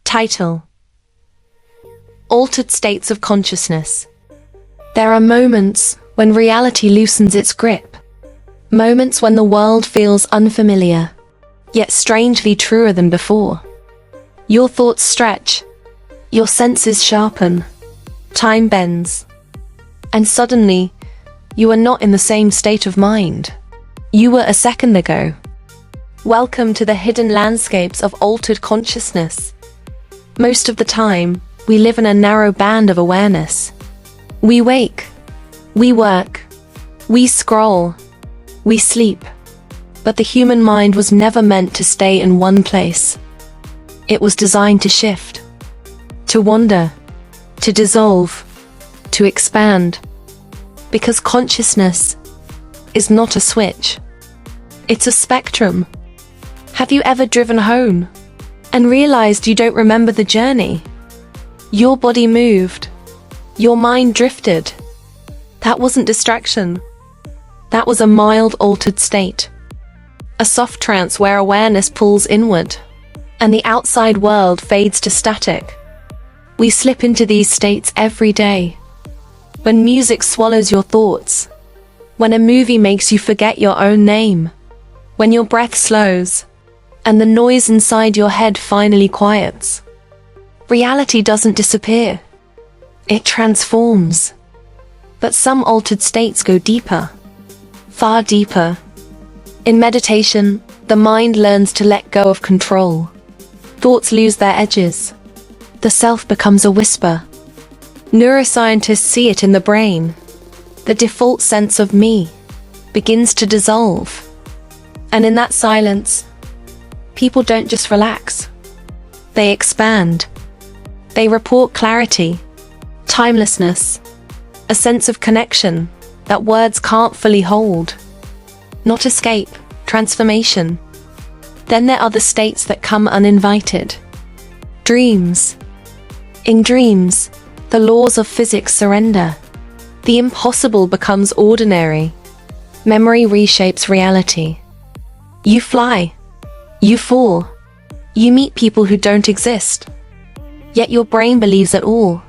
Title: Altered States of Consciousness. There are moments when reality loosens its grip. Moments when the world feels unfamiliar, yet strangely truer than before. Your thoughts stretch, your senses sharpen, time bends, and suddenly, you are not in the same state of mind you were a second ago. Welcome to the hidden landscapes of altered consciousness. Most of the time, we live in a narrow band of awareness. We wake, we work, we scroll, we sleep. But the human mind was never meant to stay in one place. It was designed to shift, to wander, to dissolve, to expand. Because consciousness is not a switch. It's a spectrum. Have you ever driven home and realized you don't remember the journey? Your body moved. Your mind drifted. That wasn't distraction. That was a mild altered state. A soft trance where awareness pulls inward, and the outside world fades to static. We slip into these states every day. When music swallows your thoughts, when a movie makes you forget your own name, when your breath slows, and the noise inside your head finally quiets. Reality doesn't disappear. It transforms. But some altered states go deeper, far deeper. In meditation, the mind learns to let go of control. Thoughts lose their edges. The self becomes a whisper. Neuroscientists see it in the brain. The default sense of me begins to dissolve. And in that silence, people don't just relax. They expand. They report clarity, timelessness, a sense of connection that words can't fully hold. Not escape, transformation. Then there are the states that come uninvited. Dreams. In dreams, the laws of physics surrender. The impossible becomes ordinary. Memory reshapes reality. You fly. You fall. You meet people who don't exist. Yet your brain believes it all.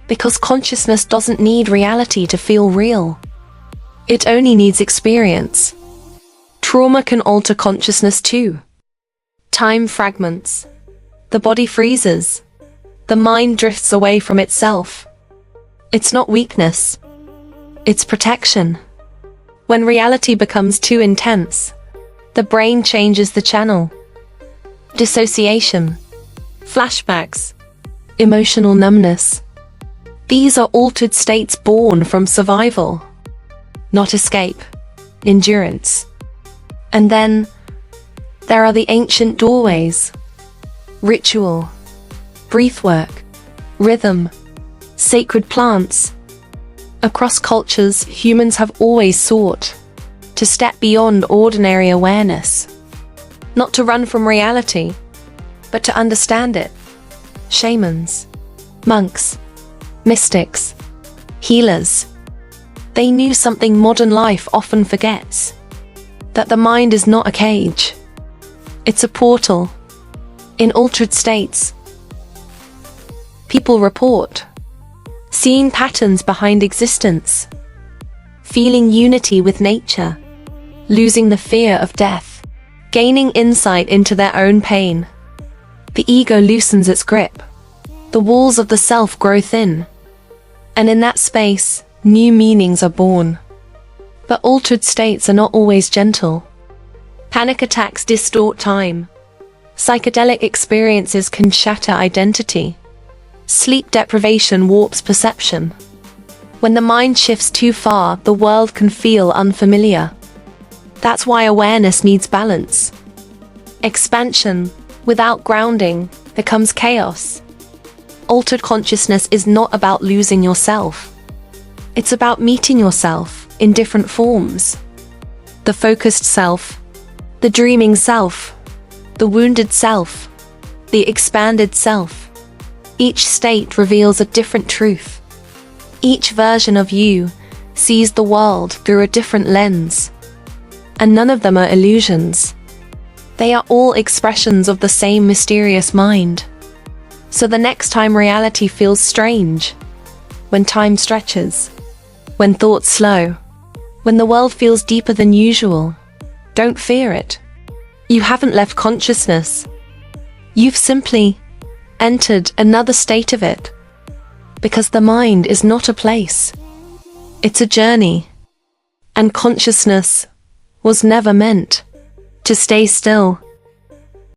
Because consciousness doesn't need reality to feel real. It only needs experience. Trauma can alter consciousness too. Time fragments. The body freezes. The mind drifts away from itself. It's not weakness. It's protection. When reality becomes too intense, the brain changes the channel. Dissociation, flashbacks, emotional numbness. These are altered states born from survival, not escape, endurance. And then, there are the ancient doorways. Ritual, breathwork, rhythm, sacred plants. Across cultures, humans have always sought to step beyond ordinary awareness. Not to run from reality, but to understand it. Shamans, monks, mystics, healers. They knew something modern life often forgets. That the mind is not a cage. It's a portal. In altered states, people report seeing patterns behind existence, feeling unity with nature, losing the fear of death, gaining insight into their own pain. The ego loosens its grip. The walls of the self grow thin. And in that space, new meanings are born. But altered states are not always gentle. Panic attacks distort time. Psychedelic experiences can shatter identity. Sleep deprivation warps perception. When the mind shifts too far, the world can feel unfamiliar. That's why awareness needs balance. Expansion, without grounding, becomes chaos. Altered consciousness is not about losing yourself. It's about meeting yourself in different forms. The focused self, the dreaming self, the wounded self, the expanded self. Each state reveals a different truth. Each version of you sees the world through a different lens. And none of them are illusions. They are all expressions of the same mysterious mind. So the next time reality feels strange, when time stretches, when thoughts slow, when the world feels deeper than usual, don't fear it. You haven't left consciousness. You've simply entered another state of it. Because the mind is not a place. It's a journey. And consciousness was never meant to stay still.